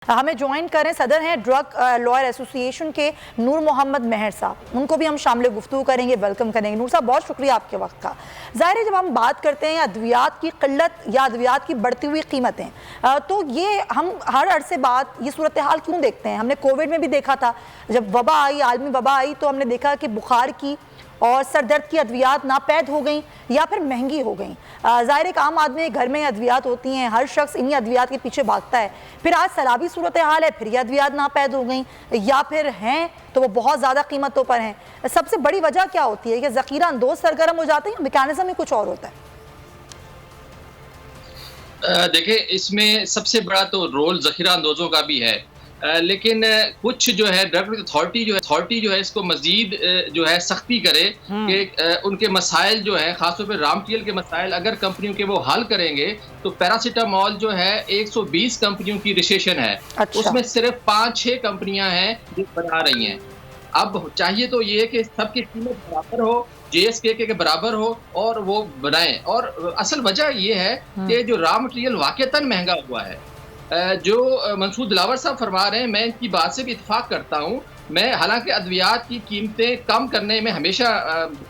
हमें ज्वाइन करें, सदर हैं ड्रग लॉयर एसोसिएशन के नूर मोहम्मद मेहर साहब, उनको भी हम शामिल गुफ्तगू करेंगे, वेलकम करेंगे। नूर साहब, बहुत शुक्रिया आपके वक्त का। ज़ाहिर है, जब हम बात करते हैं अद्वियात की किल्लत या अद्वियात की बढ़ती हुई कीमतें, तो ये हम हर अरसे बाद ये सूरत हाल क्यों देखते हैं? हमने कोविड में भी देखा था, जब वबा आई, आलमी वबा आई, तो हमने देखा कि बुखार की और सर दर्द की अद्वियात नापैद हो गई या फिर महंगी हो गई। ज़ाहिर एक आम आदमी घर में अद्वियात होती हैं, हर शख्स इन्हीं अद्वियात के पीछे भागता है। फिर आज सैलाबी सूरत हाल है, फिर ये अद्वियात नापैद हो गई या फिर हैं तो वो बहुत ज़्यादा कीमतों पर हैं। सबसे बड़ी वजह क्या होती है कि ज़ख़ीरा अंदोज़ सरगर्म हो जाते हैं, मैकेनिज़्म ही कुछ और होता है? देखिए, इसमें सबसे बड़ा तो रोल ज़ख़ीरा अंदोज़ों का भी है। लेकिन कुछ जो है ड्रग अथॉरिटी जो है इसको मज़ीद जो है सख्ती करे कि उनके मसाइल जो है, ख़ास तौर पे रॉ मटीरियल के मसाइल अगर कंपनियों के वो हल करेंगे, तो पैरासिटामोल जो है 120 कंपनियों की रिसेशन है। अच्छा। उसमें सिर्फ 5-6 कंपनियां हैं जो बना रही हैं। अब चाहिए तो ये कि सबकी कीमत बराबर हो, जेएसके के बराबर हो और वो बनाएं। और असल वजह ये है कि जो रॉ मटेरियल वाक़तन महंगा हुआ है। जो मंसूर दिलावर साहब फरमा रहे हैं, मैं इनकी बात से भी इत्तेफाक करता हूँ। मैं हालांकि अद्वियात की कीमतें कम करने में हमेशा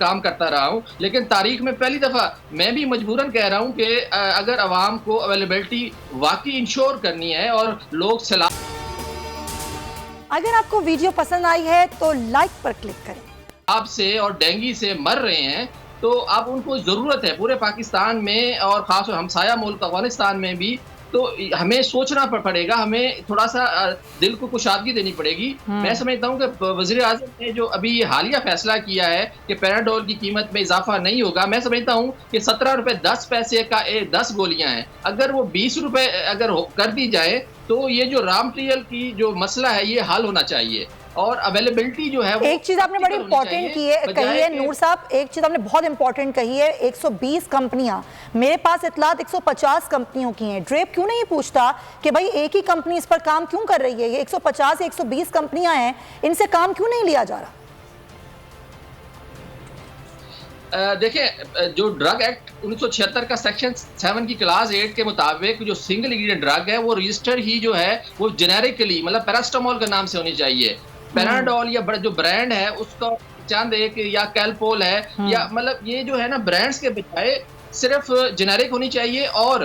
काम करता रहा हूँ, लेकिन तारीख में पहली दफ़ा मैं भी मजबूरन कह रहा हूँ कि अगर अवाम को अवेलेबिलिटी वाकई इंश्योर करनी है और लोग सलाह। अगर आपको वीडियो पसंद आई है तो लाइक पर क्लिक करें। से और डेंगू से मर रहे हैं, तो अब उनको ज़रूरत है पूरे पाकिस्तान में और ख़ासतौर हमसाया मुल्क अफ़गानिस्तान में भी। तो हमें सोचना पड़ेगा, हमें थोड़ा-सा दिल को कुशादगी देनी पड़ेगी। मैं समझता हूँ कि वज़ीर-ए-आज़म ने जो अभी ये हालिया फ़ैसला किया है कि पैराडोल की कीमत में इज़ाफ़ा नहीं होगा, मैं समझता हूँ कि 17 रुपए 10 पैसे का 10 गोलियाँ हैं। अगर वो 20 रुपए अगर कर दी जाए, तो ये जो रॉ मटीरियल की जो मसला है, ये हल होना चाहिए। और अवेलेबिलिटी जो है वो एक चीज आपने बड़ी इंपॉर्टेंट कही है नूर साहब, एक चीज आपने बहुत इंपॉर्टेंट कही है। 120 कंपनियां, मेरे पास इतलात 150 कंपनियों की हैं। ड्रेप क्यों नहीं पूछता कि भाई एक ही कंपनी इस पर काम क्यों कर रही है? ये 150 या 120 कंपनियां हैं, इनसे काम क्यों नहीं लिया जा रहा? देखिए, जो ड्रग एक्ट 1976 का सेक्शन 7 की क्लास 8 के मुताबिक जो सिंगल इंग्रेडिएंट ड्रग है, वो रजिस्टर ही जो है वो जेनेरिकली मतलब पैरासिटामोल के नाम से होनी चाहिए। पैराडोल या जो ब्रांड है उसका चंद एक या कैलपोल है या मतलब ये जो है ना, ब्रांड्स के बजाय सिर्फ जेनेरिक होनी चाहिए। और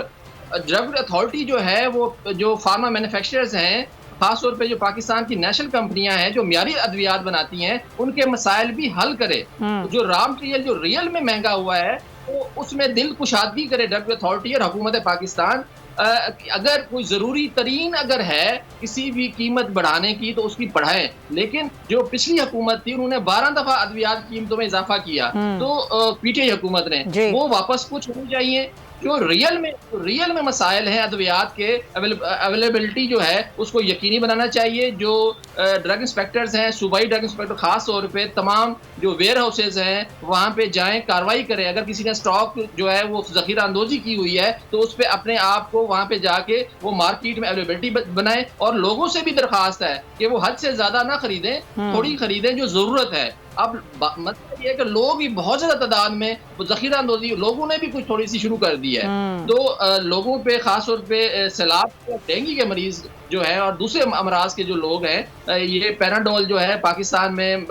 ड्रग अथॉरिटी जो है वो जो फार्मा मैन्युफैक्चरर्स हैं, खासतौर पे जो पाकिस्तान की नेशनल कंपनियां हैं जो मियारी अद्वियात बनाती हैं, उनके मसाइल भी हल करे। जो रॉ मटीरियल जो रियल में महंगा हुआ है, तो उसमें दिल कुशादगी करे ड्रग अथॉरिटी और हुकूमत पाकिस्तान। अगर कोई ज़रूरी तरीन अगर है किसी भी कीमत बढ़ाने की, तो उसकी बढ़ाएं। लेकिन जो पिछली हुकूमत थी, उन्होंने 12 दफ़ा अद्वियात कीमतों में इजाफा किया, तो पीटीआई हुकूमत ने वो वापस कुछ होनी चाहिए। जो रियल में मसाइल हैं अद्वियात के अवेलेबिलिटी जो है उसको यकीनी बनाना चाहिए। जो ड्रग इंस्पेक्टर्स हैं, सूबाई ड्रग इंस्पेक्टर खास तौर पे तमाम जो वेयर हाउसेज हैं वहाँ पे जाएं, कार्रवाई करें। अगर किसी ने स्टॉक जो है वो ज़ख़ीरा अंदोज़ी की हुई है, तो उस पर अपने आप को वहाँ पे जाके वो मार्केट में अवेलेबिलिटी बनाए। और लोगों से भी दरख्वास्त है कि वो हद से ज़्यादा ना खरीदें, थोड़ी खरीदें जो ज़रूरत है। अब मतलब ये है कि लोग भी बहुत ज्यादा तादाद में ज़ख़ीरा अंदोज़ी लोगों ने भी कुछ थोड़ी सी शुरू कर दी है। तो लोगों पे खास तौर पे सैलाब डेंगू के मरीज जो है और दूसरे अमराज के जो लोग हैं, ये पैराडोल जो है पाकिस्तान में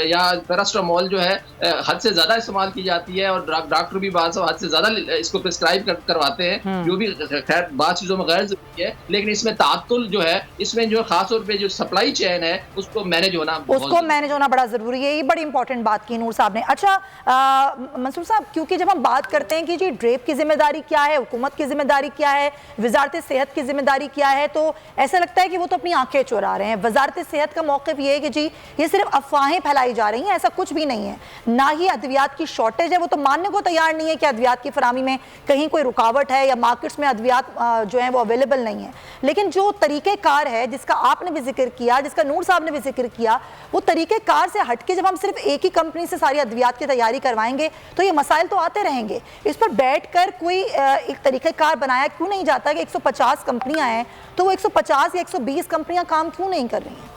या पैरासिटामोल जो है हद से ज्यादा इस्तेमाल की जाती है। और डॉक्टर भी बाद हद से ज्यादा इसको प्रिस्क्राइब करवाते हैं, जो भी खैर बाद चीजों में गैर जरूरी है। लेकिन इसमें तातुल जो है, इसमें जो खास तौर पे जो सप्लाई चेन है उसको मैनेज होना बड़ा जरूरी है। ये बड़ी इंपॉर्टेंट बात की नूर साहब ने। अच्छा मंसूर साहब, क्योंकि जब हम बात करते हैं कि जी ड्रेप की जिम्मेदारी क्या है, हुकूमत की जिम्मेदारी क्या है, वजारत सेहत की जिम्मेदारी क्या है, तो ऐसा लगता है कि वो तो अपनी आंखें चुरा रहे हैं। वजारत सेहत का मौक़िफ़ ये है कि जी ये सिर्फ अफवाहें फैलाई जा रही हैं, ऐसा कुछ भी नहीं है। ना ही अद्वियात की शॉर्टेज है, वो तो मानने को तैयार नहीं है कि अद्वियात की फरामी में कहीं कोई रुकावट है या मार्केट्स में अद्वियात जो है वो अवेलेबल नहीं है। लेकिन जो तरीक़ेकार है जिसका आपने भी जिक्र किया, जिसका नूर साहब ने भी जिक्र किया, वो तरीक़ेकार से हट के जब हम सिर्फ एक ही कंपनी से सारी अद्वियात की तैयारी करवाएंगे तो ये मसाइल तो आते रहेंगे। इस पर बैठकर कोई एक तरीक़ेकार बनाया क्यों नहीं जाता कि 150 कंपनियां हैं, तो वो 150 या 120 कंपनियां काम क्यों नहीं कर रही हैं?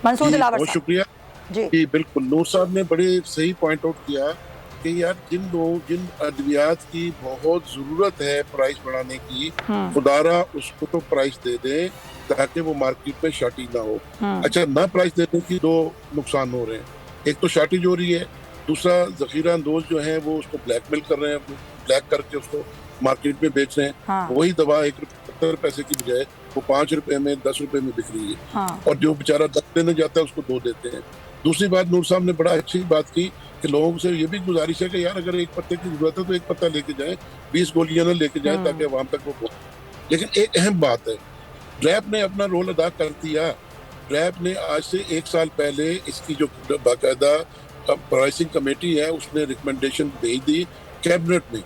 मंसूर दिलावर साहब। बहुत शुक्रिया जी। बिल्कुल, नूर साहब ने बड़े सही पॉइंट आउट किया है कि यार जिन अद्वियात की बहुत जरूरत है प्राइस बढ़ाने की, खुदारा उसको तो प्राइस दे दें ताकि वो मार्केट में शार्टी ना हो। अच्छा, ना प्राइस देने की दो नुकसान हो रहे हैं, एक तो शार्टेज हो रही है, दूसरा जखीरा अंदोज जो है वो उसको ब्लैकमेल कर रहे हैं, ब्लैक करके उसको मार्केट में बेच रहे हैं। हाँ। वही दवा 1 रुपए की बजाय वो 5 रुपए में 10 रुपए में बिक रही है। हाँ। और जो बेचारा 10 देने जाता है उसको 2 देते हैं। दूसरी बात, नूर साहब ने बड़ा अच्छी बात की कि लोगों से ये भी गुजारिश है कि यार अगर एक पत्ते की जरूरत है तो एक पत्ता लेके जाएं, 20 गोलियां ना लेके जाएं ताकि आवाम तक वो पहुंचे। लेकिन एक अहम बात है, ड्रैप ने अपना रोल अदा कर दिया। ड्रैप ने आज से 1 साल पहले इसकी जो बाकायदा प्राइसिंग कमेटी है उसने रिकमेंडेशन भेज दी कैबिनेट में।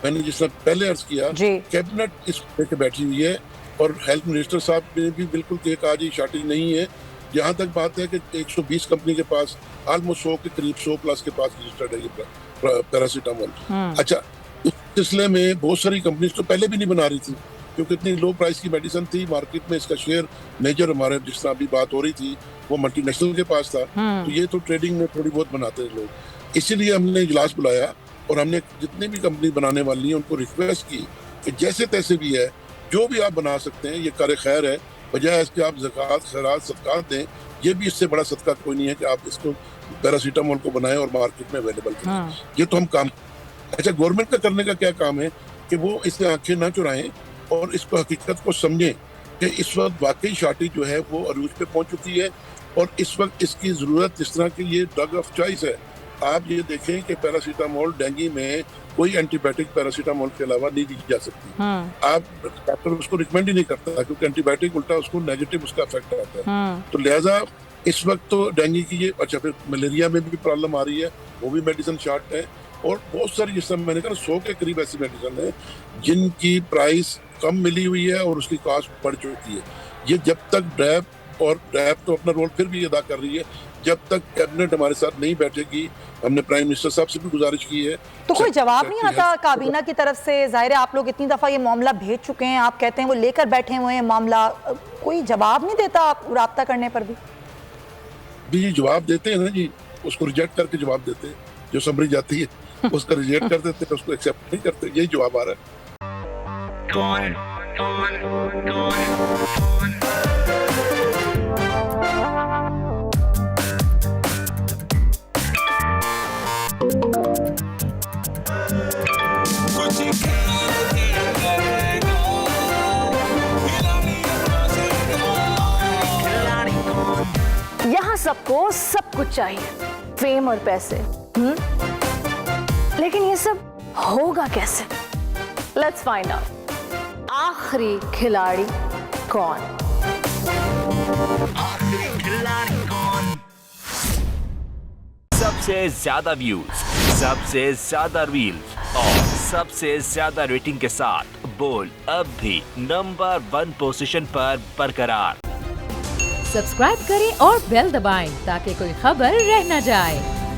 मैंने जिस तरह पहले अर्ज किया, कैबिनेट इस लेके बैठी हुई है और हेल्थ मिनिस्टर साहब ने भी बिल्कुल कहा जी शार्टेज नहीं है। जहाँ तक बात है कि 120 कंपनी के पास ऑलमोस्ट 100 के करीब 100 प्लस के पास रजिस्टर्ड है ये पैरासीटामोल। अच्छा, इस सिलसिले में बहुत सारी कंपनीज तो पहले भी नहीं बना रही थी क्योंकि इतनी लो प्राइस की मेडिसिन थी मार्केट में। इसका शेयर मेजर हमारे जिस तरह अभी बात हो रही थी वो मल्टीनेशनल के पास था, तो ये तो ट्रेडिंग में थोड़ी बहुत बनाते थे लोग। इसीलिए हमने इजलास बुलाया और हमने जितनी भी कंपनी बनाने वाली है उनको रिक्वेस्ट की कि जैसे तैसे भी है जो भी आप बना सकते हैं ये कर खैर है, बजाय इसके आप ज़कात खैरात सदकात दें। ये भी इससे बड़ा सदका कोई नहीं है कि आप इसको पैरासीटामोल को बनाएं और मार्केट में अवेलेबल करें। ये तो हम काम। अच्छा, गवर्नमेंट का करने का क्या काम है कि वो इससे आंखें ना चुराएं और इसको हकीकत को समझें कि इस वक्त वाकई शार्टेज जो है वो अरूज पे पहुंच चुकी है और इस वक्त इसकी ज़रूरत, जिस तरह की ये ड्रग ऑफ चॉइस है। आप ये देखें कि पैरासीटामोल डेंगू में कोई एंटीबायोटिक पैरासीटामोल के अलावा नहीं दी जा सकती। आप डॉक्टर उसको रिकमेंड ही नहीं करता क्योंकि एंटीबायोटिक उल्टा उसको नेगेटिव उसका इफेक्ट आता है। तो लिहाजा इस वक्त तो डेंगू की ये, अच्छा फिर मलेरिया में भी प्रॉब्लम आ रही है, वो भी मेडिसिन शॉर्ट है और बहुत सारी, जिस तरह मैंने कहा 100 के करीब ऐसी मेडिसिन है जिनकी प्राइस कम मिली हुई है और उसकी कॉस्ट बढ़ चुकी है। ये जब तक ड्रैप तो अपना रोल फिर भी अदा कर रही है, जब तक कैबिनेट हमारे साथ नहीं बैठेगी। हमने प्राइम मिनिस्टर साहब से भी गुजारिश की है। तो कोई जवाब नहीं आता काबीना की तरफ से? जाहिर है आप लोग इतनी दफा ये मामला भेज चुके हैं, आप कहते हैं वो लेकर बैठे हुए हैं मामला, कोई जवाब नहीं देता आप राब्ता करने पर भी? जी जवाब देते हैं ना जी, उसको रिजेक्ट करके जवाब देते हैं। जो समरी जाती है उसका रिजेक्ट कर देते हैं, उसको एक्सेप्ट नहीं करते। यही जवाब आ रहा है। यहाँ सबको सब कुछ चाहिए, फेम और पैसे, लेकिन ये सब होगा कैसे? Let's find out. आखिरी खिलाड़ी कौन? सबसे ज्यादा व्यूज, सबसे ज्यादा रील्स और सबसे ज्यादा रेटिंग के साथ बोल अब भी नंबर 1 पोजीशन पर बरकरार। सब्सक्राइब करें और बेल दबाएं ताकि कोई खबर रह न जाए।